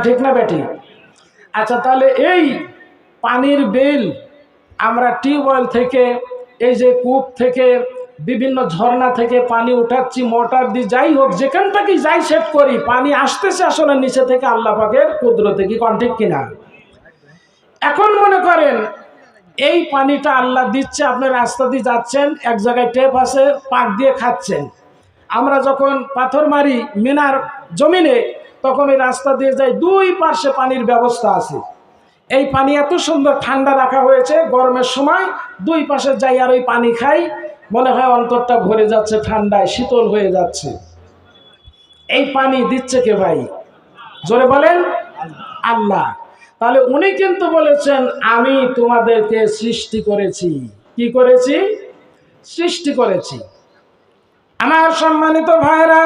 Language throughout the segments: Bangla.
ঠিক না বেটি? আচ্ছা, তাহলে এই পানির বিল আমরা টিউবওয়েল থেকে, এই যে কূপ থেকে, বিভিন্ন ঝর্ণা থেকে পানি উঠাচ্ছি, মোটর দিয়ে, যাই হোক যেখান থেকে যাই সেট করি, পানি আসতেছে আসলে নিচে থেকে আল্লাহ পাকের কুদরতে, কি কোন ঠিক কিনা? এখন মনে করেন এই পানিটা আল্লাহ দিচ্ছে, আপনি রাস্তা দিয়ে যাচ্ছেন, এক জায়গায় টেপ আছে, পাক দিয়ে খাচ্ছেন। আমরা যখন পাথর মারি মিনার জমিনে, তখন এই রাস্তা দিয়ে যাই, দুই পাশে পানির ব্যবস্থা আছে। এই পানি এত সুন্দর ঠান্ডা রাখা হয়েছে, গরমের সময় দুই পাশে যাই আর ওই পানি খাই, মনে হয় অন্তরটা ভরে যাচ্ছে, ঠান্ডায় শীতল হয়ে যাচ্ছে। এই পানি দিচ্ছে কে ভাই? জোরে বলেন, আল্লাহ। তাহলে উনি কিন্তু বলেছেন আমি তোমাদেরকে সৃষ্টি করেছি। কি করেছি? সৃষ্টি করেছি। আমার সম্মানিত ভাইরা,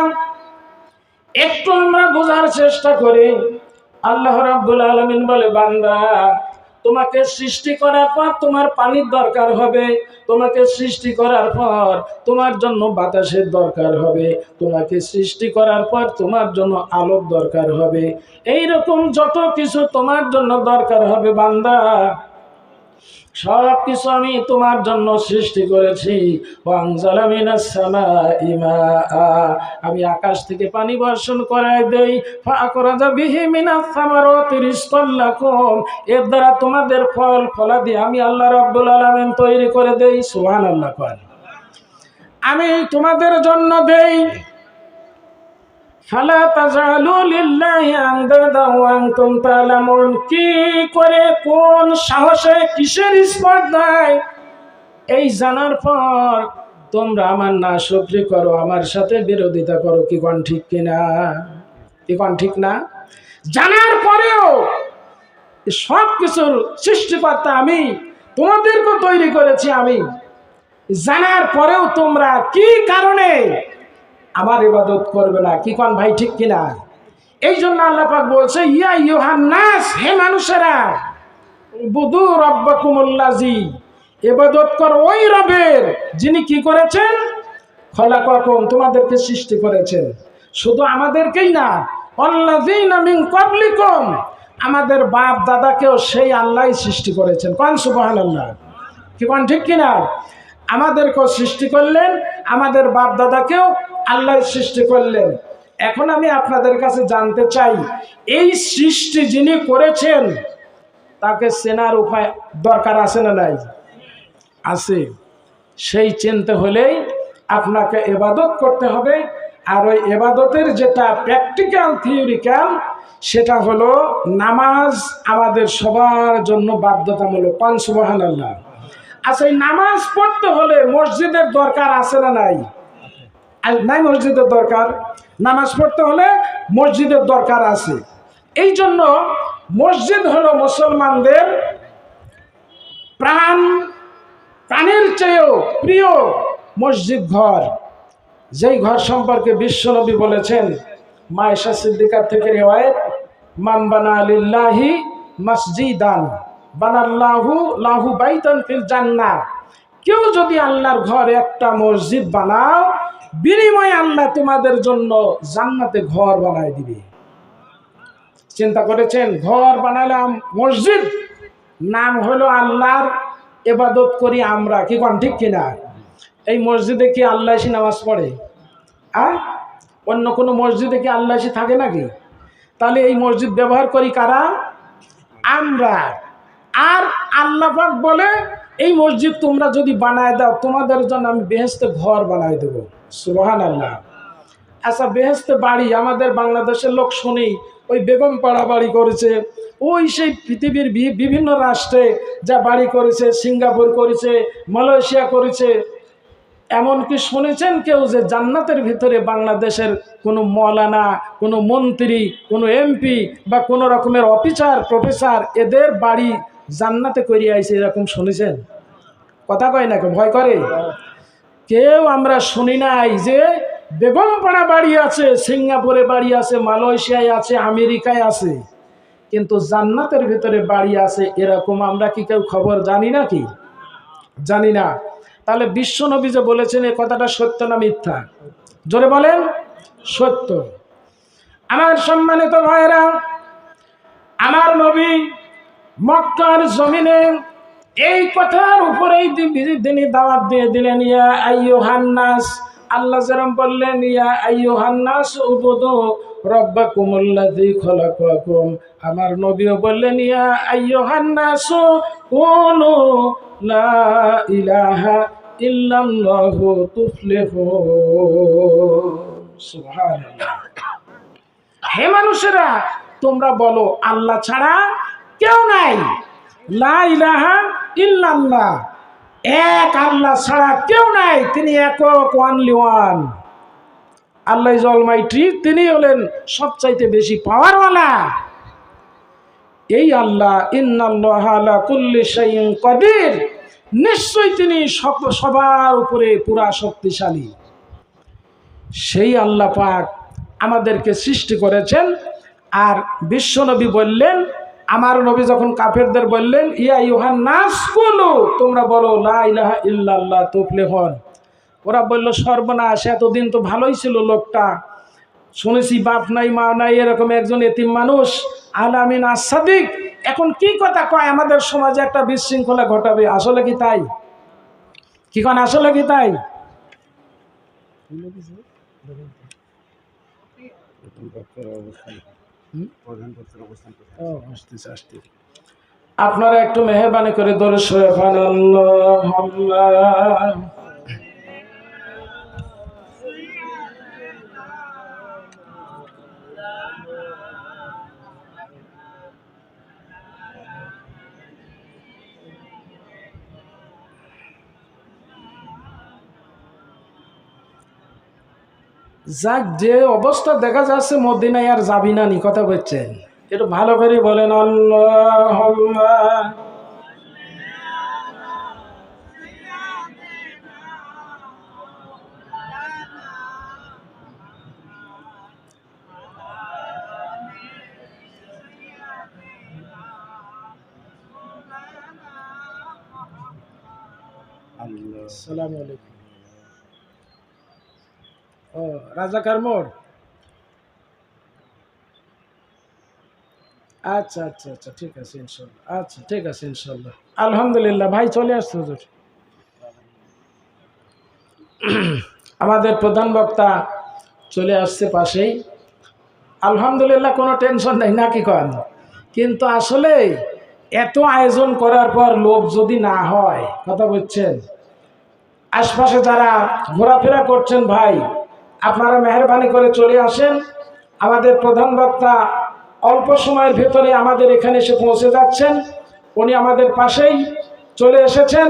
একটু আমরা বোঝার চেষ্টা করি। আল্লাহ রাব্বুল আলামিন বলে, বান্দা তোমাকে সৃষ্টি করার পর তোমার পানির দরকার হবে, তোমাকে সৃষ্টি করার পর তোমার জন্য বাতাসের দরকার হবে, তোমাকে সৃষ্টি করার পর তোমার জন্য আলোর দরকার হবে। এই রকম যত কিছু তোমার জন্য দরকার হবে বান্দা, সব কিছু আমি তোমার জন্য সৃষ্টি করেছি। আমি আকাশ থেকে পানি বর্ষণ করাই দেই, এর দ্বারা তোমাদের ফল ফলাদি আমি আল্লাহ রাব্বুল আলামিন তৈরি করে দেই। সুবহানাল্লাহ। আমি তোমাদের জন্য দেই। কি করে, কোন সাহসে, কিসের স্পর্ধায়? এই জানার পর তোমরা আমার নাশকরি করো, আমার সাথে বিরোধিতা করো। কি কোন ঠিক কিনা? কি কোন ঠিক না? জানার পরেও সব কিছুর সৃষ্টিকর্তা আমি, তোমাদেরকে তৈরি করেছি আমি, জানার পরেও তোমরা কি কারণে আমার ইবাদত করবে না? কি কোন ভাই ঠিক কিনা? এই জন্য আল্লাহ পাক বলছে, ইয়া আইয়ুহান নাস, হে মানুষেরা, বুদু রাব্বাকুমুল্লাযী, ইবাদত করো ওই রবের যিনি কি করেছেন? খলাকাকুম, তোমাদেরকে সৃষ্টি করেছেন। শুধু আমাদেরকেই না, আল্লাযীনা মিন ক্বাবলিকুম, আমাদের বাপ দাদাকেও সেই আল্লাহই সৃষ্টি করেছেন। কোন সুবহানাল্লাহ। কি কোন ঠিক কিনা? আমাদেরকেও সৃষ্টি করলেন, আমাদের বাপ দাদাকেও আল্লাহ সৃষ্টি করলেন। এখন আমি আপনাদের কাছে জানতে চাই, এই সৃষ্টি যিনি করেছেন তাকে চেনার উপায় দরকার আছে না নাই? আছে। সেই চিনতে হলেই আপনাকে ইবাদত করতে হবে। আর ওই ইবাদতের যেটা প্র্যাকটিক্যাল থিওরিক্যাল, সেটা হলো নামাজ আমাদের সবার জন্য বাধ্যতামূলক। কোন সুবহানাল্লাহ। আচ্ছা, এই নামাজ পড়তে হলে মসজিদের দরকার আছে না নাই? নাই মসজিদের দরকার। নামাজ পড়তে হলে মসজিদের দরকার আছে। এই জন্য মসজিদ হলো মুসলমানদের প্রাণের চেয়েও প্রিয় মসজিদ ঘর। যেই ঘর সম্পর্কে বিশ্বনবী বলেছেন, মা আয়েশা সিদ্দিকার থেকে রিওয়ায়াত, মান বানা লিল্লাহি মসজিদান বানাল্লাহু লাহু বাইতান ফিল জান্নাহ, কেউ যদি আল্লাহর ঘর একটা মসজিদ বানাও, বিনিময়ে আল্লাহ তোমাদের জন্য জান্নাতে ঘর বানায় দিবে। চিন্তা করেছেন? ঘর বানালাম, মসজিদ, নাম হলো আল্লাহর, ইবাদত করি আমরা। কি কোন ঠিক কিনা? এই মসজিদে কি আল্লাহ এসে নামাজ পড়ে? অন্য কোনো মসজিদে কি আল্লাহ এসে থাকে নাকি? তাহলে এই মসজিদ ব্যবহার করি কারা? আমরা। আর আল্লাহ পাক বলে, এই মসজিদ তোমরা যদি বানায় দাও, তোমাদের জন্য আমি বেহেশতে ঘর বানায় দেবো। সুবহানাল্লাহ। আচ্ছা, বেহেশতে বাড়ি আমাদের বাংলাদেশের লোক শুনি, ওই বেগম পাড়া বাড়ি করেছে, ওই সেই পৃথিবীর বিভিন্ন রাষ্ট্রে যা বাড়ি করেছে, সিঙ্গাপুর করেছে, মালয়েশিয়া করেছে। এমনকি শুনেছেন কেউ যে জান্নাতের ভিতরে বাংলাদেশের কোনো মৌলানা, কোনো মন্ত্রী, কোনো এমপি বা কোনো রকমের অফিসার, প্রফেসর, এদের বাড়ি জান্নাতে করে আইছে, এরকম শুনেছেন? কথা কয় না, ভয় করে কেউ? আমরা শুনি নাই যে বেগমপাড়া বাড়ি আছে, সিঙ্গাপুরে বাড়ি আছে, মালয়েশিয়ায় আছে, আমেরিকায় আছে, কিন্তু জান্নাতের ভিতরে বাড়ি আছে, এরকম আমরা কি কেউ খবর জানি না? কি জানি না? তাহলে বিশ্বনবী যে বলেছেন, এই কথাটা সত্য না মিথ্যা? জোরে বলেন। সত্য। আমার সম্মানিত ভাইরা, নবী মক্কার জমিনে এই কথার উপরেই তিনি দাওয়াত দিয়ে দিলেন, ইয়া আইয়ুহান নাস, আল্লাহ যেরকম বললেন ইয়া আইয়ুহান নাস উবুদু রাব্বাকুমুল্লাযী খলাকাকুম, আমার নবীও বললেন ইয়া আইয়ুহান নাস কুনু লা ইলাহা ইল্লাল্লাহু তুফলিহুন। সুবহানাল্লাহ। হে মানুষেরা, তোমরা বলো আল্লাহ ছাড়া কেউ নাই, লা ইলাহা ইল্লাল্লাহ, এক আল্লাহ ছাড়া কেউ নাই, তিনি একক, only one. Allah is Almighty, তিনি হলেন সবচাইতে বেশি পাওয়ারওয়ালা। এই আল্লাহ ইন্নাল্লাহা আলা কুল্লি শাইইন কাদির, নিশ্চয়ই তিনি সবার উপরে পুরা শক্তিশালী। সেই আল্লাহ পাক আমাদেরকে সৃষ্টি করেছেন। আর বিশ্বনবী বললেন, আমার নবী যখন কাফেরদের বললেন ইয়া আইয়ুহান নাস কুলু, তোমরা বলো লা ইলাহা ইল্লাল্লাহ তুফলিহুন, ওরা বলল সর্বনাশ, এতদিন তো ভালোই ছিল লোকটা, শুনেছি বাপ নাই মা নাই এরকম একজন এতিম মানুষ, আল-আমিন আস-সাদিক, এখন কি কথা কয় আমাদের সমাজে একটা বিশৃঙ্খলা ঘটাবে। আসলে কি তাই? কি কোন আসলে কি তাই? আপনারা একটু মেহরবানি করে দরুদ শরীফ আল্লাহুম্মা যাক, যে অবস্থা দেখা যাচ্ছে মদিনায় আর যাবি না নি, কথা বলছেন, একটু ভালো করে বলেন আল্লাহুম্মা। আসসালামু আলাইকুম। ও রাজাকার মোড়, আচ্ছা আচ্ছা আচ্ছা, ঠিক আছে ইনশাল্লাহ, আচ্ছা ঠিক আছে ইনশাল্লাহ। আলহামদুলিল্লাহ, ভাই চলে আসছে হুজুর। আমাদের প্রধান বক্তা চলে আসছে পাশেই, আলহামদুলিল্লাহ, কোনো টেনশন নেই নাকি কন। কিন্তু আসলে এত আয়োজন করার পর লোক যদি না হয়, কথা বলছেন, আশপাশে যারা ঘোরাফেরা করছেন ভাই, আপনারা মেহরবানি করে চলে আসেন। আমাদের প্রধান বক্তা অল্প সময়ের ভেতরে আমাদের এখানে এসে পৌঁছে যাচ্ছেন, উনি আমাদের পাশেই চলে এসেছেন,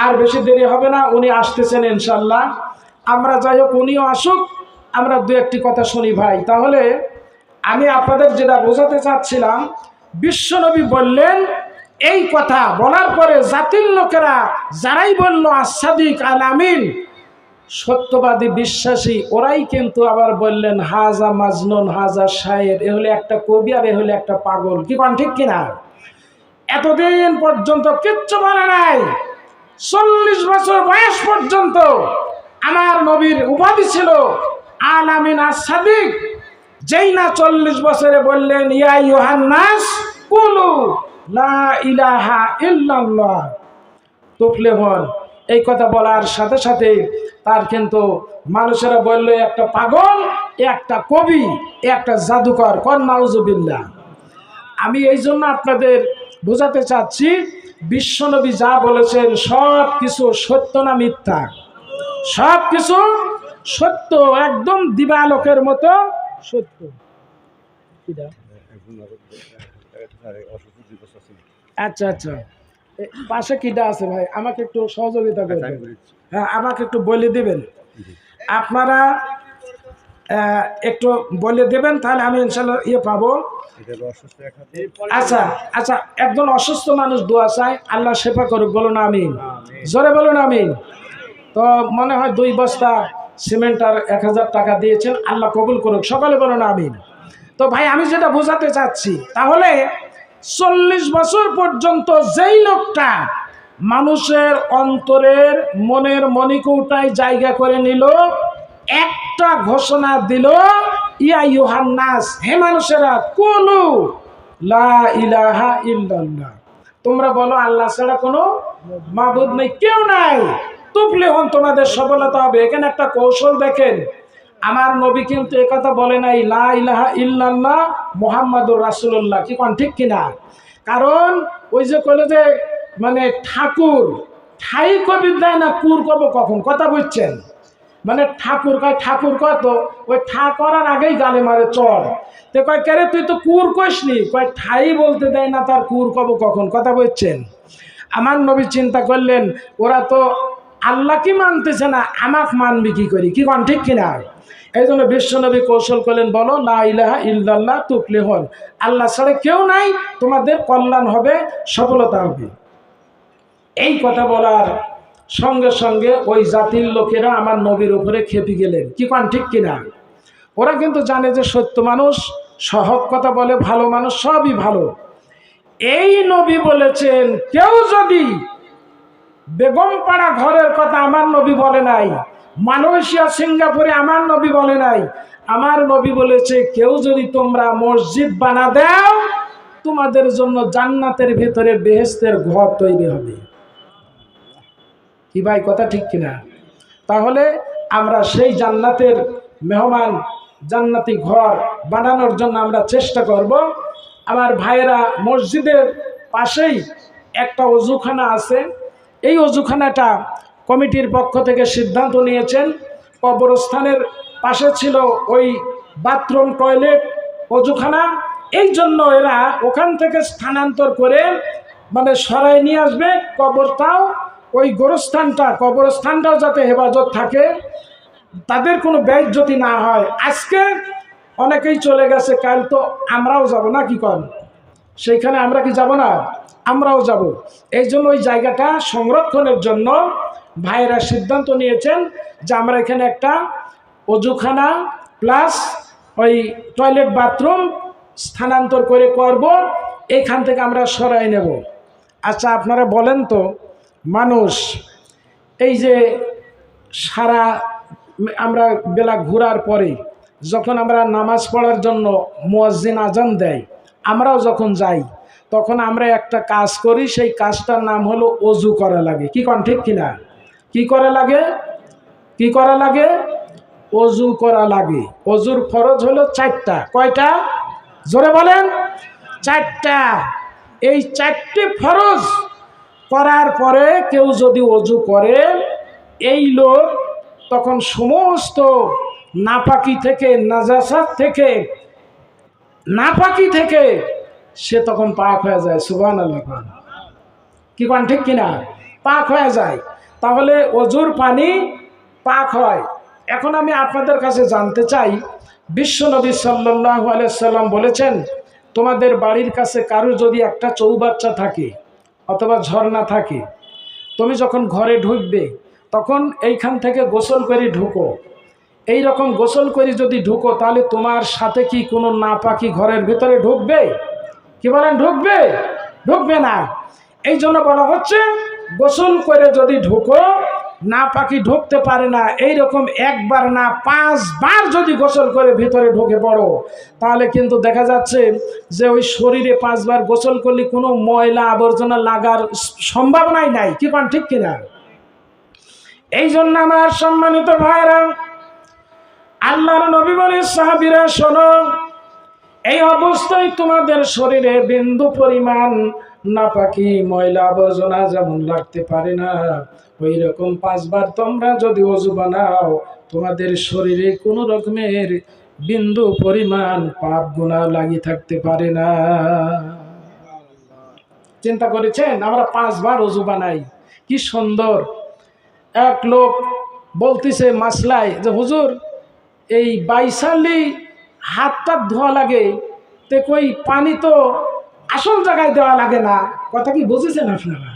আর বেশি দেরি হবে না, উনি আসতেছেন ইনশাল্লাহ। আমরা যাই হোক, উনিও আসুক, আমরা দু একটি কথা শুনি ভাই। তাহলে আমি আপনাদের যেটা বোঝাতে চাচ্ছিলাম, বিশ্বনবী বললেন, এই কথা বলার পরে জাতির লোকেরা যারাই বলল আস-সাদিক আল-আমিন, সত্যবাদী বিশ্বাসী, ওরাই কিন্তু আবার বললেন হাজা মাজনুন, হাজা শায়ের, এ হলে একটা কবি আর এ হলে একটা পাগল। কি কোন ঠিক কিনা? এতদিন পর্যন্ত কিচ্ছু বলে নাই, 40 বছর বয়স পর্যন্ত আমার নবীর উপাধি ছিল আল-আমিন আস-সাদিক। যেই না 40 বছরে বললেন ইয়া আইয়ুহান নাস কুলু লা ইলাহা ইল্লাল্লাহ তুফলিহুন, এই কথা বলার সাথে সাথে তার কিন্তু মানুষেরা বলল একটা পাগল, একটা কবি, একটা জাদুকর, কোন নাউজুবিল্লাহ। আমি এই জন্য আপনাদের বোঝাতে চাচ্ছি, বিশ্বনবী যা বলেছেন সব কিছু সত্য না মিথ্যা? সব কিছু সত্য, একদম দিবালোকের মতো সত্য। আচ্ছা আচ্ছা, পাশে কিটা আছে ভাই, আমাকে একটু সহযোগিতা করবেন। হ্যাঁ, আমাকে একটু বলে দিবেন, আপনারা একটু বলে দেবেন, তাহলে আমি ইনশাল্লাহ পাবো। আচ্ছা আচ্ছা, একজন অসুস্থ মানুষ দোয়া চায়, আল্লাহ শেফা করুক, বলুন আমিন, জোরে বলুন আমিন। তো মনে হয় 2 বস্তা সিমেন্ট আর 1000 টাকা দিয়েছেন, আল্লাহ কবুল করুক, সকলে বলুন আমিন। তো ভাই, আমি যেটা বোঝাতে চাচ্ছি, তাহলে 40 বছর পর্যন্ত যেই লোকটা মানুষের অন্তরের মনের মণিকৌটায় জায়গা করে নিল, একটা ঘোষণা দিল ইয়া আইয়ুহান নাস, হে মানুষেরা, কুলু লা ইলাহা ইল্লাল্লাহ, তোমরা বলো আল্লাহ ছাড়া কোনো মাবুদ নেই, কেউ নাই, তুফলিহুন, তোমাদের সফলতা হবে। এখানে একটা কৌশল দেখেন, আমার নবী কিন্তু একথা বলে নাই লা ইলাহা ইল্লাল্লাহ মুহাম্মাদুর রাসূলুল্লাহ, কি কোন ঠিক কিনা? কারণ ওই যে কইলো যে মানে ঠাকুর ঠাই কবি দেয় না, কুর কব কখন, কথা বুঝছেন? মানে ঠাকুর কয় ঠাকুর কয়, তো ওই ঠা করার আগেই গালে মারে চড়। তো কয় কেরে তুই তো কুর কইসনি, কয় ঠাই বলতে দেয় না, তার কুর কব কখন, কথা বুঝছেন? আমার নবী চিন্তা করলেন ওরা তো আল্লাহ কি মানতেছে না, আমাক মানবি কি করি, কি কোন ঠিক কিনা? এই জন্য বিশ্বনবী কৌশল করলেন, বলো লা ইলাহা ইল্লাল্লাহ তুফলিহুন, আল্লাহ ছাড়া কেউ নাই, তোমাদের কল্যাণ হবে, সফলতা হবে। এই কথা বলার সঙ্গে সঙ্গে ওই জাতির লোকেরা আমার নবীর উপরে খেপে গেলেন, কি কোন ঠিক কিনা? ওরা কিন্তু জানে যে সত্য মানুষ, সহজ কথা বলে, ভালো মানুষ, সবই ভালো। এই নবী বলেছেন কেউ যদি বেগমপাড়া ঘরের কথা আমার নবী বলে নাই, মালয়েশিয়া সিঙ্গাপুরে আমার নবী বলে নাই, আমার নবী বলেছে কেউ যদি তোমরা মসজিদ বানা দাও, তোমাদের জন্য জান্নাতের ভিতরে বেহেশতের ঘর তৈরি হবে। কি ভাই, কথা ঠিক কিনা? তাহলে আমরা সেই জান্নাতের মেহমান, জান্নাতি ঘর বানানোর জন্য আমরা চেষ্টা করব। আমার ভাইয়েরা, মসজিদের পাশেই একটা অজুখানা আছে, এই অজুখানাটা কমিটির পক্ষ থেকে সিদ্ধান্ত নিয়েছেন। কবরস্থানের পাশে ছিল ওই বাথরুম, টয়লেট, অজুখানা, এই জন্য এরা ওখান থেকে স্থানান্তর করে মানে সরাই নিয়ে আসবে কবরটাও, ওই কবরস্থানটাও যাতে হেফাজত থাকে, তাদের কোনো বেইজ্জতি না হয়। আজকে অনেকেই চলে গেছে, কাল তো আমরাও যাব না, কি করেন? সেইখানে আমরা কি যাব না? আমরাও যাব। এই জন্য ওই জায়গাটা সংরক্ষণের জন্য ভাইয়েরা সিদ্ধান্ত নিয়েছেন যে আমরা এখানে একটা অজুখানা প্লাস ওই টয়লেট, বাথরুম স্থানান্তর করে করব, এইখান থেকে আমরা সরাই নেব। আচ্ছা আপনারা বলেন তো, মানুষ এই যে সারা আমরা বেলা ঘোরার পরে যখন আমরা নামাজ পড়ার জন্য মুয়াজ্জিন আজান দেয়, আমরাও যখন যাই তখন আমরা একটা কাজ করি, সেই কাজটার নাম হলো অজু করা লাগে, কি কোন ঠিক কিনা? কি করা লাগে? কি করা লাগে? অজু করা লাগে। অজুর ফরজ হলো 4টা। কয়টা? জোরে বলেন। 4টা। এই 4টে ফরজ করার পরে কেউ যদি অজু করে, এই লোক তখন সমস্ত নাপাকি থেকে, নাজাসাত থেকে, নাপাকি থেকে সে তখন পাক হয়ে যায়। সুবহানাল্লাহ, কি কোন ঠিক কিনা? পাক হয়ে যায়। তাহলে অজুর পানি পাক হয়। এখন আমি আপনাদের কাছে জানতে চাই, বিশ্বনবী সাল্লাল্লাহু আলাইহি সাল্লাম বলেছেন, তোমাদের বাড়ির কাছে কারোর যদি একটা চৌবাচ্চা থাকে অথবা ঝর্ণা থাকে, তুমি যখন ঘরে ঢুকবে তখন এইখান থেকে গোসল করে ঢুকো। এই রকম গোসল করে যদি ঢুকো, তাহলে তোমার সাথে কি কোনো নাপাকি ঘরের ভিতরে ঢুকবে? কি বলেন, ঢুকবে? ঢুকবে না। এই জন্য বলা হচ্ছে গোসল করে যদি ঢুকো, নাপাকি ঢুকতে পারে না। এই রকম একবার না 5 বার যদি গোসল করে ভিতরে ঢুকে পড়ো, তাহলে কিন্তু দেখা যাচ্ছে যে ওই শরীরে 5 বার গোসল করলে কোনো ময়লা আবর্জনা লাগার সম্ভাবনাই নাই, কি কোন ঠিক কিনা? এই জন্য আমার সম্মানিত ভাইরা, আল্লাহর নবী বলে, সাহাবীরা শোনো, এই অবস্থায় তোমাদের শরীরে বিন্দু পরিমাণ নাপাকি, ময়লা আবর্জনা যেমন লাগতে পারে না, ওই রকম 5 বার তোমরা যদি ওযু বানাও, তোমাদের শরীরে কোনো রকমের বিন্দু পরিমাণ পাপ গুনাহ লাগি থাকতে পারে না। চিন্তা করেছেন? আমরা 5 বার ওযু বানাই, কি সুন্দর। এক লোক বলতেছে মাসলায় যে হুজুর, এই বাইসালি হাতটা ধোয়া লাগে, তে কই পানি তো আসল জায়গায় দেওয়া লাগে না, কথা কি বুঝেছেন আপনারা?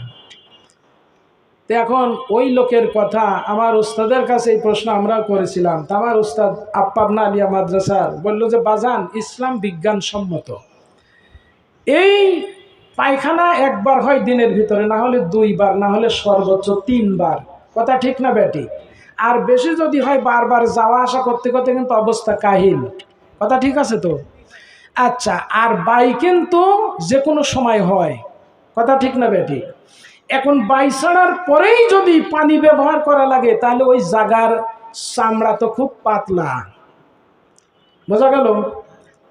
তো এখন ওই লোকের কথা, আমার উস্তাদের কাছে এই প্রশ্ন আমরা করেছিলাম, তা আমার উস্তাদ আপ্পাবনা আলিয়া মাদ্রাসার বলল যে বাজান, ইসলাম বিজ্ঞানসম্মত। এই পায়খানা একবার হয় দিনের ভিতরে, না হলে 2 বার, না হলে সর্বোচ্চ 3 বার, কথা ঠিক না বেটি? আর বেশি যদি হয় বারবার যাওয়া আসা করতে করতে কিন্তু অবস্থা কাহিল, কথা ঠিক আছে তো? আচ্ছা, আর বাই কিন্তু যে কোনো সময় হয়, কথা ঠিক না বেটি? এখন বাই ছাড়ার পরেই যদি পানি ব্যবহার করা লাগে তাহলে ওই জায়গার চামড়া তো খুব পাতলা, বোঝা গেল?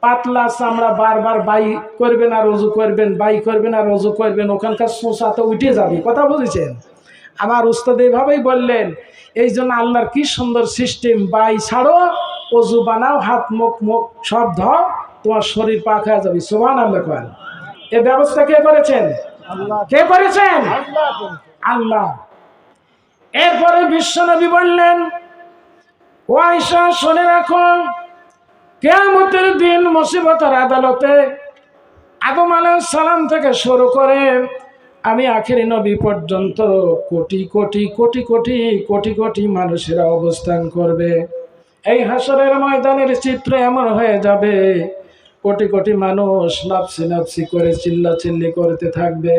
পাতলা চামড়া, বারবার বাই করবেন আর রজু করবেন, বাই করবেন আর রজু করবেন, ওখানকার শোষা তো উঠে যাবে, কথা বুঝেছেন? আমার উস্তাদ এইভাবেই বললেন। এই জন্য আল্লাহর কি সুন্দর সিস্টেম, বাই ছাড়ো, অজু বানাও, হাত মুখ মুখ সব ধোও, তোমার শরীর পাক হয়ে যাবে। সুবহানাল্লাহ করেন। এই ব্যবস্থা কে করেছেন? কে করেছেন? আল্লাহ। এরপরে বিশ্বনবী বললেন, ও আয়েশা শুনে রাখো, কিয়ামতের দিন মুসিবতের আদালতে আদম আলাইহিস সালাম থেকে শুরু করে আমি আখেরি নবী পর্যন্ত কোটি কোটি কোটি কোটি কোটি কোটি মানুষেরা অবস্থান করবে। এই হাসরের ময়দানের চিত্র এমন হয়ে যাবে, কোটি কোটি মানুষ নাফসি নাফসি করে চিল্লাচিল্লি করতে থাকবে।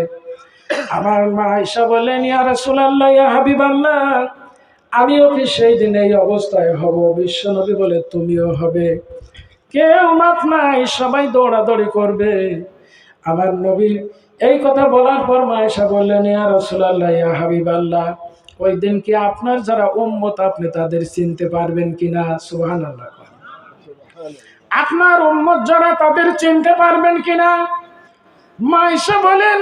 আমার মা আয়েশা বললেন, ইয়া রাসূলুল্লাহ, ইয়া হাবিবাল্লাহ, আমিও কি সেই দিন এই অবস্থায় হব? বিশ্বনবী বলে, তুমিও হবে। কেউ মাফ নাই, সবাই দৌড়াদৌড়ি করবে। আমার নবী এই কথা বলার পর মা আয়েশা বললেন, ইয়া রাসূলুল্লাহ, ইয়া হাবিবাল্লাহ, ওই দিন কি আপনার যারা উম্মত আপনি তাদের চিনতে পারবেন কিনা? সুবহানাল্লাহ। আপনার উম্মত যারা তাদের চিনতে পারবেন কিনা? মা আয়েশা বলেন,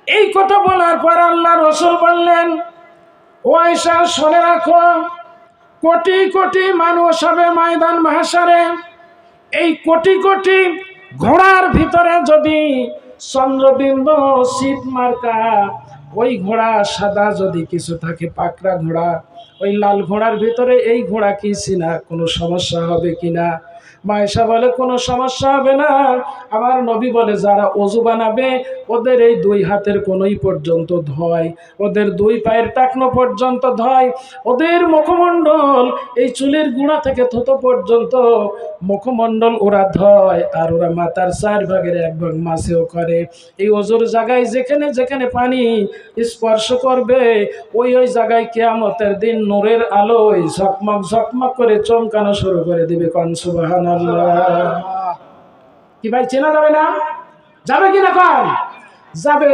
এই কথা বলার পর আল্লাহ রাসূল বললেন, ও আয়েশা শুনে রাখো, কোটি কোটি মানুষ হবে ময়দান মাহশারে। এই কোটি কোটি ঘোড়ার ভিতরে যদি চন্দ্রবিন্দু শীত মার্কা ওই ঘোড়া সাদা যদি কিছু থাকে, পাকড়া ঘোড়া, ওই লাল ঘোড়ার ভিতরে এই ঘোড়া কি চিনা কোনো সমস্যা হবে কিনা? মা আয়েশা বলে, কোনো সমস্যা হবে না। আমার নবী বলে, যারা অজু বানাবে ওদের এই দুই হাতের কোনোই পর্যন্ত ধয়, ওদের দুই পায়ের টাকনো পর্যন্ত ধয়, ওদের মুখমণ্ডল এই চুলের গুঁড়া থেকে থুতো পর্যন্ত মুখমণ্ডল ওরা ধয়, আর ওরা মাথার 4 ভাগের 1 ভাগ মাসেও করে। এই অজুর জায়গায় যেখানে যেখানে পানি স্পর্শ করবে ওই ওই জায়গায় কিয়ামতের দিন নূরের আলোয় ঝকমক ঝকমক করে চমকানো শুরু করে দিবে। কোন সুবহানাল্লাহ। কি ভাই চেনা যাবে না? যাবে কি না? কোন যাবে?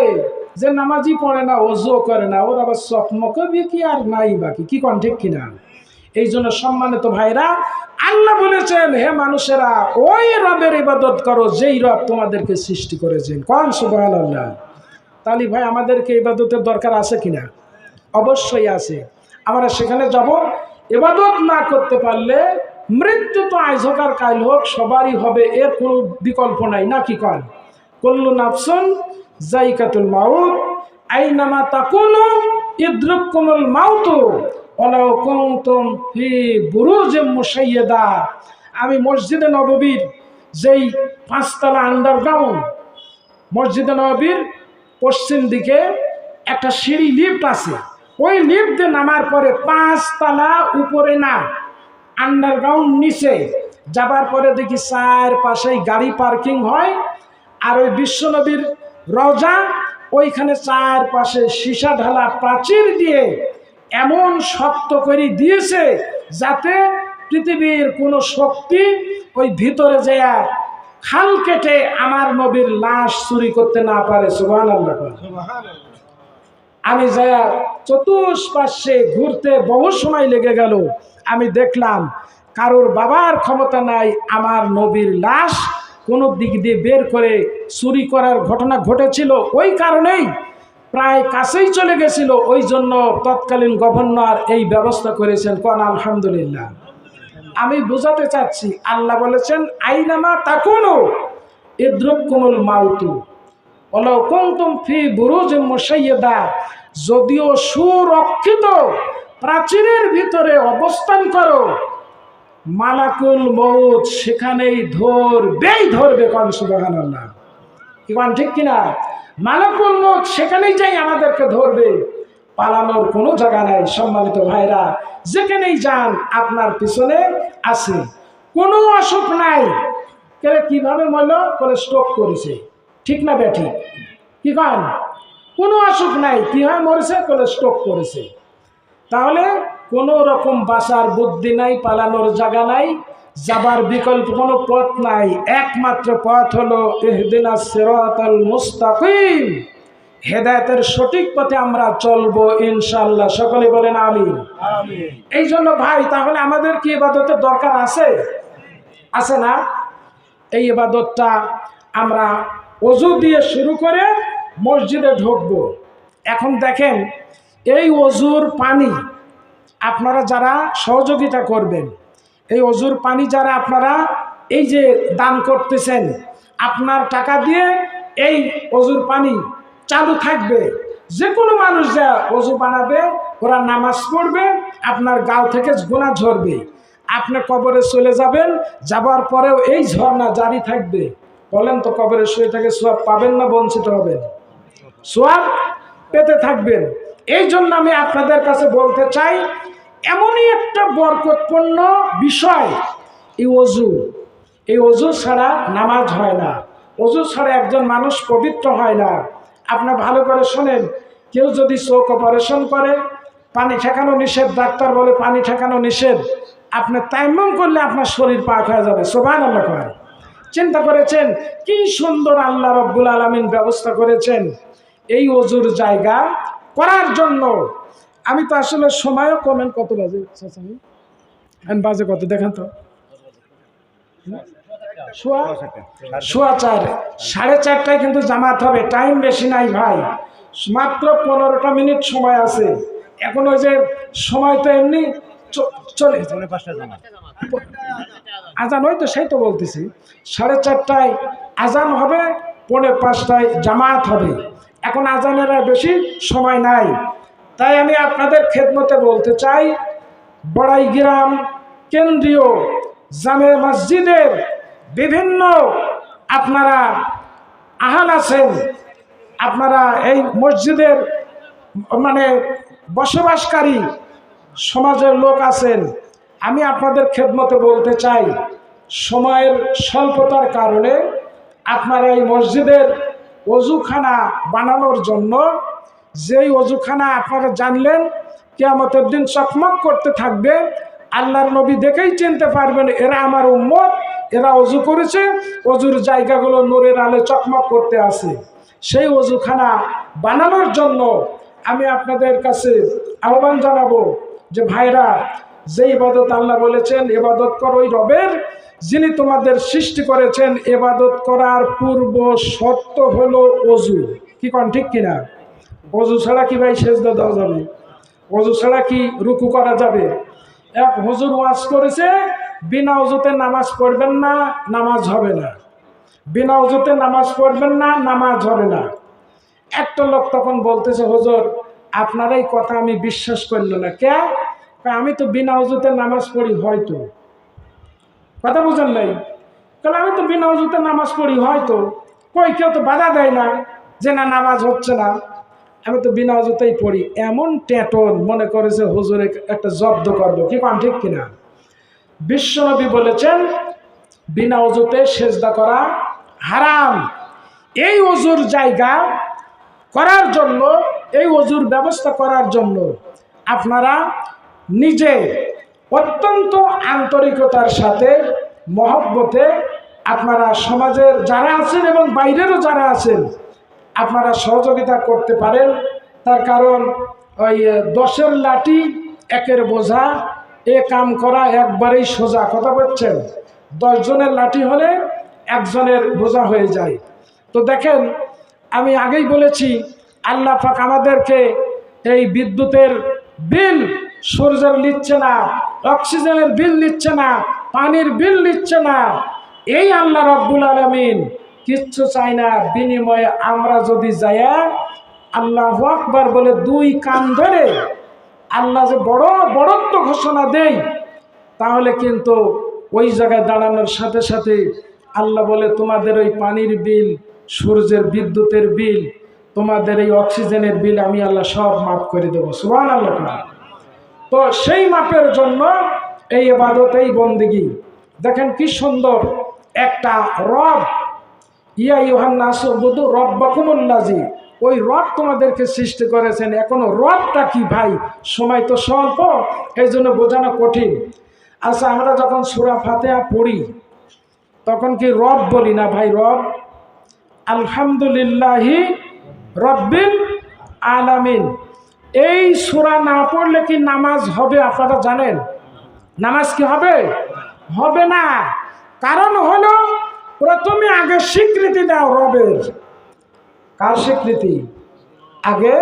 যে নামাজি পড়ে না, ওযু করে না, ওর আবার চকমক হবে কি আর নাই বাকি, কি কোন ঠিক কিনা? এই জন্য সম্মানিত ভাইরা, আল্লাহ বলেছেন, হে মানুষেরা, ওই রবের ইবাদত করো যেই রব তোমাদেরকে সৃষ্টি করেছেন। কোন সুবহানাল্লাহ। তাহলে ভাই আমাদেরকে ইবাদতের দরকার আছে কিনা? অবশ্যই আছে। আমরা সেখানে যাব। ইবাদত না করতে পারলে মৃত্যু তো আজ হোক আর কাল হোক সবারই হবে, এর কোনো বিকল্প নাই, নাকি? কন কুল্লু নাফসুন যায়িকাতুল মাউত, আইনামা তাকুনু ইদরুকুমুল মাউত ওয়ালাউ কুনতুম ফি বুরুজিম মুশাইয়াদা। আমি মসজিদে নববীর যেই 5 তলা আন্ডারগ্রাউন্ড, মসজিদে নববীর পশ্চিম দিকে একটা সিঁড়ি লিফট আছে, ওই লিফট দিয়ে নামার পরে 5 তলা উপরে না, আন্ডারগ্রাউন্ড নিচে যাবার পরে দেখি 4 পাশেই গাড়ি পার্কিং হয়। আর ওই বিশ্বনবীর রওজা, ওইখানে 4 পাশে সীসা ঢালা প্রাচীর দিয়ে এমন শক্ত করে দিয়েছে যাতে পৃথিবীর কোনো শক্তি ওই ভিতরে যায় খাল কেটে আমার নবীর লাশ চুরি করতে না পারে। সুবহানাল্লাহ। আমি যায় চতুষ্পার্শ্বে ঘুরতে বহু সময় লেগে গেল। আমি দেখলাম কারোর বাবার ক্ষমতা নাই আমার নবীর লাশ কোনো দিক দিয়ে বের করে চুরি করার ঘটনা ঘটেছিল, ওই কারণেই প্রায় কাছেই চলে গেছিল। ওই জন্য তৎকালীন গভর্নর এই ব্যবস্থা করেছেন। কোন আলহামদুলিল্লাহ। আমি বোঝাতে চাচ্ছি, আল্লাহ বলেছেন, আইনামা তাকুনু ইদরুকুমুল মাউতু ওয়ালাউ কুনতুম ফি বুরুজিম মুশাইয়াদা। যদিও সুরক্ষিত প্রাচীরের ভিতরে অবস্থান করো, মালাকুল মউত সেখানেই ধরবে। কোন সুবহানাল্লাহ। কি কোন ঠিক কিনা? মালাকুল মউত সেখানেই যাই আমাদেরকে ধরবে, পালানোর কোনো জায়গা নাই। সম্মানিত ভাইরা, যেখানেই যান আপনার পিছনে আছে, কোনো অসুখ নাই। কিভাবে মরলো? করে স্ট্রোক করেছে, ঠিক না বেঠি? কি কন? কোনো অসুখ নাই, কি হয় মরেছে? করে স্ট্রোক করেছে। তাহলে কোনো রকম বাঁচার বুদ্ধি নাই, পালানোর জায়গা নাই। যাবার বিকল্প কোনো পথ নাই, একমাত্র পথ হলো ইহদিনাস সিরাতাল মুস্তাকিম। হেদায়েতের সঠিক পথে আমরা চলবো ইনশাআল্লাহ। সকলে বলেন আমিন। এই জন্য ভাই, তাহলে আমাদের কি ইবাদতের দরকার আছে? আছে না? এই ইবাদতটা আমরা ওযু দিয়ে শুরু করে মসজিদে ঢুকবো। এখন দেখেন, এই ওযুর পানি আপনারা যারা সহযোগিতা করবেন, এই ওযুর পানি যারা আপনারা এই যে দান করতেছেন, আপনার টাকা দিয়ে এই ওযুর পানি চালু থাকবে। যে কোনো মানুষ যা ওযু বানাবে, ওরা নামাজ পড়বে, আপনার গাল থেকে গুনাহ ঝরবে। আপনি কবরে চলে যাবেন, যাবার পরেও এই ঝর্ণা জারি থাকবে। বলেন তো, কবরে শুয়ে থেকে সওয়াব পাবেন না বঞ্চিত হবেন? সওয়াব পেতে থাকবেন। এই জন্য আমি আপনাদের কাছে বলতে চাই, এমনই একটা বরকতপূর্ণ বিষয় এই ওযু। এই ওযু ছাড়া নামাজ হয় না, ওযু ছাড়া একজন মানুষ পবিত্র হয় না। আপনার ভালো করে শোনেন, কেউ যদি চোখ অপারেশন করে, পানি ঠেকানো নিষেধ, ডাক্তার বলে পানি ঠেকানো নিষেধ, আপনি তায়াম্মুম করলে আপনার শরীর পাক হয়ে যাবে। সুবহানাল্লাহ করেন। চিন্তা করেছেন কি সুন্দর আল্লাহ রাব্বুল আলামিন ব্যবস্থা করেছেন এই ওযুর জায়গা করার জন্য। আমি তো আসলে সময়ও কমেন। কত বাজে বাজে কত দেখেন তো? সোয়া 4, 4:30টায় কিন্তু জামাত হবে। টাইম বেশি নাই ভাই, মাত্র 15টা মিনিট সময় আছে। এখন ওই যে সময় তো এমনি চলে, আজান ওই তো, সেই তো বলতেছি, 4:30টায় আজান হবে, 4:45টায় জামাত হবে। এখন আজানের আর বেশি সময় নাই। তাই আমি আপনাদের খেদমতে বলতে চাই, বড়াইগ্রাম কেন্দ্রীয় জামে মসজিদের বিভিন্ন আপনারা আহাল আছেন, আপনারা এই মসজিদের মানে বসবাসকারী সমাজের লোক আছেন। আমি আপনাদের খেদমতে বলতে চাই, সময়ের স্বল্পতার কারণে আপনারা এই মসজিদের ওযুখানা বানানোর জন্য, যেই ওযুখানা আপনারা জানলেন কিয়ামতের দিন চকমক করতে থাকবে, আল্লাহর নবী দেখেই চিনতে পারবেন এরা আমার উম্মত, এরা ওযু করেছে, ওযুর জায়গাগুলো নূরের আলো চকমক করতে আছে। সেই ওযুখানা বানানোর জন্য আমি আপনাদের কাছে আহ্বান জানাবো যে ভাইরা, যে ইবাদত আল্লাহ বলেছেন ইবাদত করো ওই রবের যিনি তোমাদের সৃষ্টি করেছেন, ইবাদত করার পূর্ব শর্ত হলো ওযু। কি কোন ঠিক কিনা? ওযু ছাড়া কি ভাই সেজদা দেওয়া যাবে? ওযু ছাড়া কি রুকু করা যাবে? এক হুজুর ওয়াজ করেছে, বিনা ওযুতে নামাজ পড়বেন না, নামাজ হবে না। বিনা ওযুতে নামাজ পড়বেন না, নামাজ হবে না। একটা লোক তখন বলতেছে, হুজুর আপনার এই কথা আমি বিশ্বাস করলো না। কে? আমি তো বিনা ওযুতে নামাজ পড়ি। হয়তো, কথা বুঝেন নাই? কারণ আমি তো বিনা ওযুতে নামাজ পড়ি হয়তো। কই, কেউ তো বাধা দেয় না যে না নামাজ হচ্ছে না, আমি তো বিনা ওযুতেই পড়ি। এমন টেটন মনে করেছে হুজুরে একটা জব্দ করবো। কি কোন ঠিক কিনা? বিশ্বনবী বলেছেন বিনা ওযুতে সেজদা করা হারাম। এই ওযুর জায়গা করার জন্য, এই ওযুর ব্যবস্থা করার জন্য আপনারা নিজে অত্যন্ত আন্তরিকতার সাথে, মহব্বতে আপনারা সমাজের যারা আছেন এবং বাইরেরও যারা আছেন আপনারা সহযোগিতা করতে পারেন। তার কারণ ওই 10-এর লাঠি 1-এর বোঝা, এ কাম করা একবারেই সোজা। কথা বলছেন? 10 জনের লাঠি হলে 1 জনের বোঝা হয়ে যায়। তো দেখেন, আমি আগেই বলেছি আল্লাহ পাক আমাদেরকে এই বিদ্যুতের বিল সূর্যের নিচ্ছে না, অক্সিজেনের বিল নিচ্ছে না, পানির বিল নিচ্ছে না। এই আল্লাহ রাব্বুল আলামিন কিচ্ছু চাই না, বিনিময়ে আমরা যদি যাইয়া আল্লাহু আকবার বলে 2 কান ধরে আল্লাহ যে বড় বড়ত্ব ঘোষণা দেই, তাহলে কিন্তু ওই জায়গায় দাঁড়ানোর সাথে সাথে আল্লাহ বলে তোমাদের ওই পানির বিল, সূর্যের বিদ্যুতের বিল, তোমাদের এই অক্সিজেনের বিল আমি আল্লাহ সব মাফ করে দেবো। সুবহানাল্লাহ। তো সেই মাপের জন্য এই ইবাদত, এই বন্দেগী দেখেন কি সুন্দর একটা রব, ইয়া আইয়ুহান নাসু উবুদু রাব্বাকুমুল্লাযী, ওই রব তোমাদেরকে সৃষ্টি করেছেন। এখনো রবটা কি ভাই, সময় তো স্বল্প, এই জন্য বোঝানো কঠিন। আচ্ছা, আমরা যখন সূরা ফাতিহা পড়ি তখন কি রব বলি না ভাই? রব, আলহামদুলিল্লাহি রব্বিল আলামিন। এই সূরা না পড়লে কি নামাজ হবে? আপনারা জানেন নামাজ কি হবে? হবে না। কারণ হলো প্রথমে আগে স্বীকৃতি দাও রবের। কার স্বীকৃতি? আগে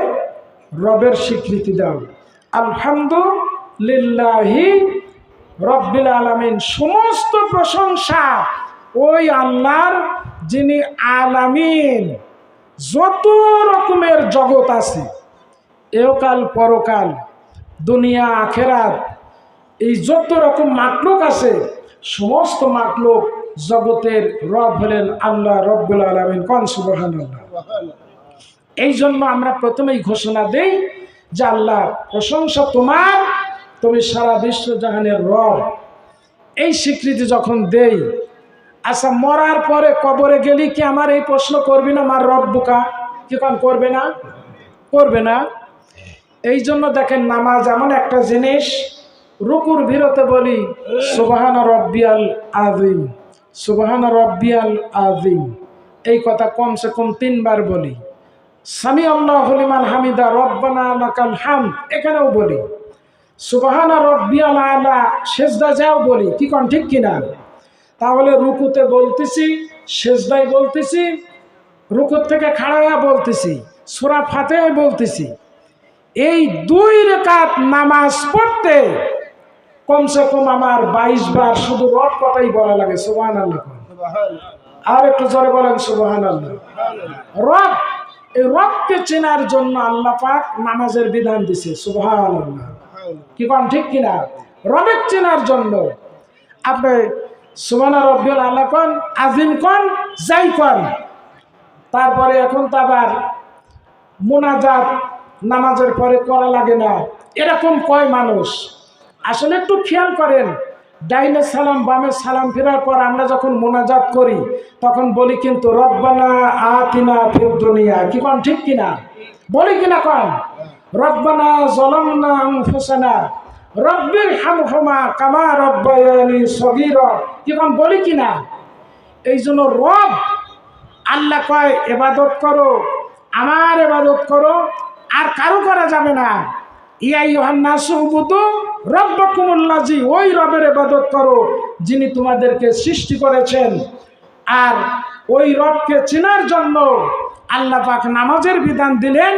রবের স্বীকৃতি দাও। আলহামদুলিল্লাহি রব্বিল আলামিন, সমস্ত প্রশংসা ওই আল্লাহর যিনি আলামিন, যত রকমের জগৎ আছে, এহকাল পরকাল, দুনিয়া আখেরাত, এই যত রকম মাখলুক আছে, সমস্ত মাখলুক জগতের রব হলেন আল্লাহ রব্বুল আলামিন। কোন সুবহানাল্লাহ। এই জন্য আমরা প্রথমেই ঘোষণা দেই যে আল্লাহ প্রশংসা তোমার, তুমি সারা বিশ্বজাহানের রব। এই স্বীকৃতি যখন দেই, আচ্ছা মরার পরে কবরে গেলি কি আমার এই প্রশ্ন করবি না মার রব্বুকা? কি কোন করবে না? করবে না। এই জন্য দেখেন নামাজ এমন একটা জিনিস, রুকুর ভিড়তে বলি সুবহান রব্বিয়াল আযীম, সুবহান রব্বিয়াল আযীম, এই কথা কমসে কম 3 বার বলি। সামি আল্লাহু লিমান হামিদা রব্বানা লাকাল হামদ, এখানেও বলি। সুবহান রব্বিয়াল আলা, সেজদা যাও বলি। কি কোন ঠিক কিনা? তাহলে রুকুতে বলতেছি, সেজদায় বলতেছি, রুকুর থেকে খাড়ায়া বলতেছি, সূরা ফাতিহায় বলতেছি। এই 2 রাকাত নামাজ পড়তে কমসে কম আমার 22 বার শুধু রব কথাই বলা লাগে। সুবহানাল্লাহ। আর একটু জোরে বলেন সুবহানাল্লাহ। রব, এই রবকে চেনার জন্য আল্লাহ পাক নামাজের বিধান দিছে। সুবহানাল্লাহ। কি কোন ঠিক কিনা? রবের চেনার জন্য আপনি সুবহান রব্বিল আলা কোন, আযীম কোন, যাই কোন। তারপরে এখন তো আবার মুনাজাত নামাজের পরে করা লাগে না, এরকম কয় মানুষ। আসলে একটু খেয়াল করেন, ডাইনে সালাম বামে সালাম ফেরার পর আমরা যখন মুনাজাত করি তখন বলি কিন্তু রব্বানা আতিনা ফিদ দুনিয়া। কি কোন ঠিক কিনা? বলি কিনা কোন? রব্বানা যালামনা আনফুসানা রব্বিরহামহুমা কামা রাব্বায়ানি সগীরা। কি কোন? বলি কিনা? এই জন্য রব আল্লাহ কয় ইবাদত করো, আমার ইবাদত করো, আর কারো করা যাবে না। ইয়া আইয়ুহান নাসু উবুদু রাব্বাকুমুল্লাযী, ওই রবের ইবাদত করো যিনি তোমাদেরকে সৃষ্টি করেছেন। আর ওই রবকে চেনার জন্য আল্লাহ পাক নামাজের বিধান দিলেন।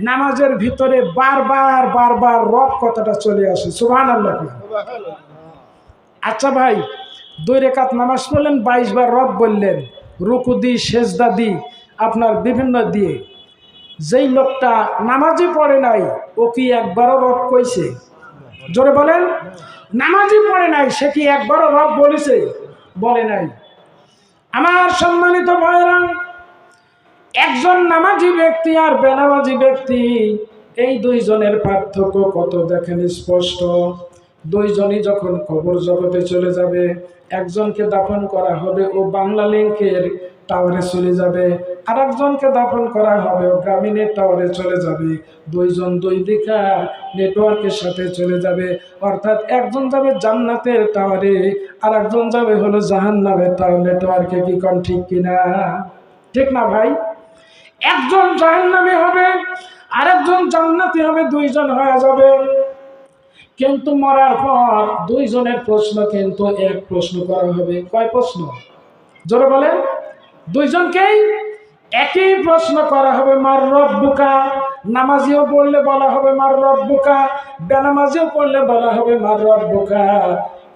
নামাজের ভিতরে বারবার বারবার রব কথাটা চলে আসে। সুবহানাল্লাহ। আচ্ছা ভাই, 2 রাকাত নামাজ পড়লেন, 22 বার রব বললেন, রুকু দি, সেজদা দি, আপনার বিভিন্ন দিয়ে। যেই লোকটা নামাজই পড়ে নাই, ও কি একবারও রব কইছে? জোরে বলেন। নামাজই পড়ে নাই, সে কি একবারও রব বলেছে? বলে নাই। আমার সম্মানিত ভাইরা, একজন নামাজি ব্যক্তি আর বেনামাজি ব্যক্তি, এই 2 জনের পার্থক্য কত দেখেন স্পষ্ট। 2 জনই যখন কবর জগতে চলে যাবে, একজনকে দাফন করা হবে ও বাংলা লিংকের টাওয়ারে চলে যাবে, আর একজনকে দাফন করা হবে ও গ্রামীণের টাওয়ারে চলে যাবে। 2 জন 2 দিকা নেটওয়ার্কের সাথে চলে যাবে। অর্থাৎ একজন যাবে জান্নাতের টাওয়ারে, আর একজন যাবে হলো জাহান্নামের নেটওয়ার্কে। কি কোন ঠিক কিনা? ঠিক না ভাই? একজন জাহান্নামী হবে, আরেকজন জান্নাতি হবে, 2 জন হয়ে যাবে। কিন্তু মরার পর 2 জনের প্রশ্ন কিন্তু এক প্রশ্ন করা হবে। কয় প্রশ্ন? জোরে বলেন। 2 জনকেই একই প্রশ্ন করা হবে, মার রব্বুকা। নামাজিও পড়লে বলা হবে মার রব্বুকা, বেনামাজিও পড়লে বলা হবে মার রব্বুকা।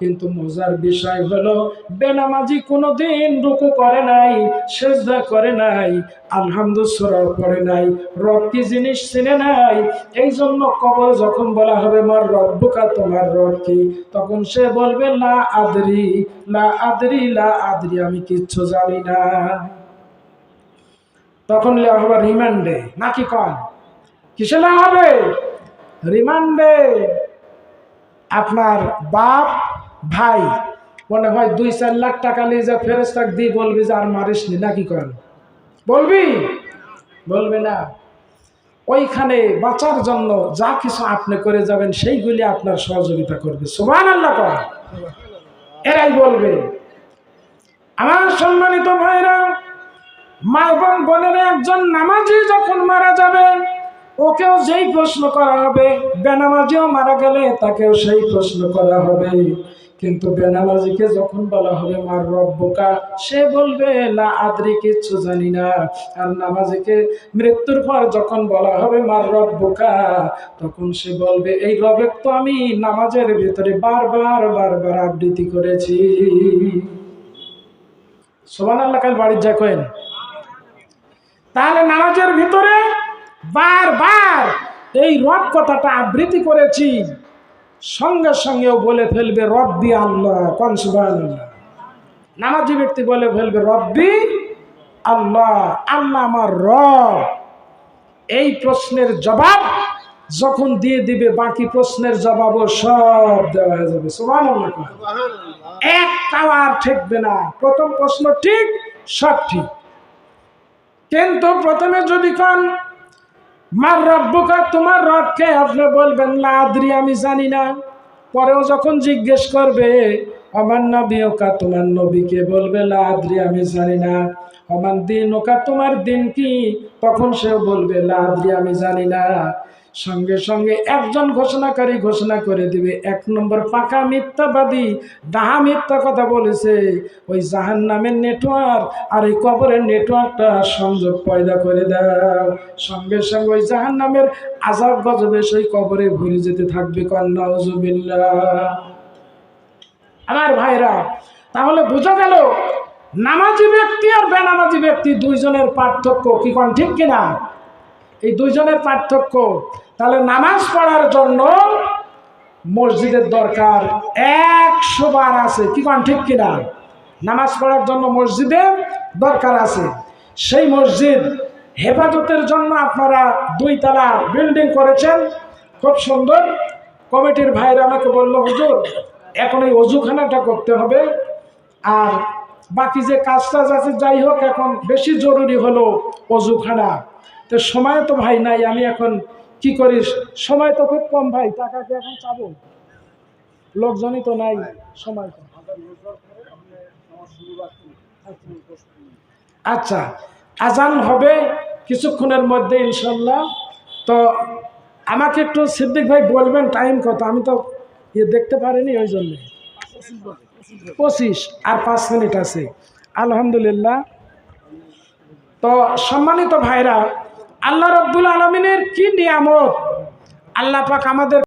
কিন্তু মজার বিষয় হলো, বেনামাজি কোনোদিন রুকু করে নাই, সেজদা করে নাই, আলহামদুলিল্লাহ পড়ে নাই, রব কি জিনিস চিনে নাই। এই জন্য কবর যখন বলা হবে মার রব্বুকা, তোমার রব কি, তখন সে বলবে লা আদরি, লা আদরি, লা আদরি, আমি কিচ্ছু জানি না। তখন লেওয়া হবে রিমান্ডে। নাকি কন? কিসে লেওয়া হবে? রিমান্ডে। আপনার বাপ ভাই মনে হয় 2-4 লাখ টাকা নিয়ে যা ফেরেশতাকে দিয়ে বলবি যে আর মারিস নি। নাকি কন? বলবি? বলবে না। ওইখানে বাঁচার জন্য যা কিছু আপনি করে যাবেন সেইগুলি আপনার সহযোগিতা করবে। সুবহানাল্লাহ। এরাই বলবে। আমার সম্মানিত ভাইরা, মা এবং বোনেরা, একজন নামাজি যখন মারা যাবে ওকেও যেই প্রশ্ন করা হবে, বেনামাজিও মারা গেলে তাকেও সেই প্রশ্ন করা হবে। কিন্তু বেনামাজিকে যখন বলা হবে মার রব্বুকা, সে বলবে লা আদ্রি, কিচ্ছু জানি না। আর নামাজিকে মৃত্যুর পর যখন বলা হবে মার রব্বুকা, তখন সে বলবে এই রবের তো আমি নামাজের ভিতরে বারবার বারবার আবৃত্তি করেছি। সুবহানাল্লাহ, কাল বাড়ির যা কইন। তাহলে নামাজের ভিতরে বারবার এই রব কথাটা আবৃত্তি করেছি, সঙ্গে সঙ্গেও বলে ফেলবে রব্বি আল্লাহ। কোন সুবহানাল্লাহ। নামাজি ব্যক্তি বলে ফেলবে রব্বি আল্লাহ, আল্লাহ আমার রব। এই প্রশ্নের জবাব যখন দিয়ে দিবে, বাকি প্রশ্নের জবাবও সব দেওয়া হয়ে যাবে। সুবহানাল্লাহ। একটাও আর ঠেকবে না। প্রথম প্রশ্ন ঠিক, সব ঠিক। কিন্তু প্রথমে যদি কোন মার রব্বুকা, তোমার রবকে, আপনি বলবেন লা আদ্রি, আমি জানি না। পরেও যখন জিজ্ঞেস করবে আমার নবীকা, তোমার নবীকে, বলবে লা আদ্রি, আমি জানি না। আমার দিনুকা, তোমার দিন কি, তখন সেও বলবে লা আদ্রি, আমি জানি না। সঙ্গে সঙ্গে একজন ঘোষণাকারী ঘোষণা করে দিবে, এক নম্বর পাকা মিথ্যাবাদী, ডাহা মিথ্যা কথা বলেছে, ওই জাহান্নামের নেটওয়ার্ক আর এই কবরের নেটওয়ার্কটা সংযোগ পয়দা করে দাও। সঙ্গে সঙ্গে ওই জাহান্নামের আযাব গজবে সেই কবরে ভরে যেতে থাকবে। নাউযুবিল্লাহ। আমার ভাইরা, তাহলে বোঝা গেল নামাজি ব্যক্তি আর বেনামাজি ব্যক্তি দুইজনের পার্থক্য কি, কোন ঠিক কিনা? এই দুইজনের পার্থক্য। তাহলে নামাজ পড়ার জন্য মসজিদের দরকার 100 বার আছে, কি কোন ঠিক কিনা? নামাজ পড়ার জন্য মসজিদের দরকার আছে। সেই মসজিদ হেফাজতের জন্য আপনারা 2 তলা বিল্ডিং করেছেন, খুব সুন্দর। কমিটির ভাইরা আমাকে বললো, হুজুর এখন এই অজুখানাটা করতে হবে, আর বাকি যে কাজ টাজ আছে যাই হোক, এখন বেশি জরুরি হলো অজুখানা। তো সময় তো ভাই নাই, আমি এখন কি করি, সময় তো খুব কম ভাই, টাকা কি এখন চাবো, লোকজনই তো নাই, সময় তো। আচ্ছা, আজান হবে কিছুক্ষণের মধ্যে ইনশাল্লাহ। তো আমাকে একটু সিদ্দিক ভাই বলবেন টাইম কত, আমি তো দেখতে পারিনি, ওই জন্য। 25 আর 5 মিনিট আছে। আলহামদুলিল্লাহ। তো সম্মানিত ভাইরা, আল্লাহ রাব্বুল আলামিনের কি নিয়ামত, আল্লাহ পাক আমাদের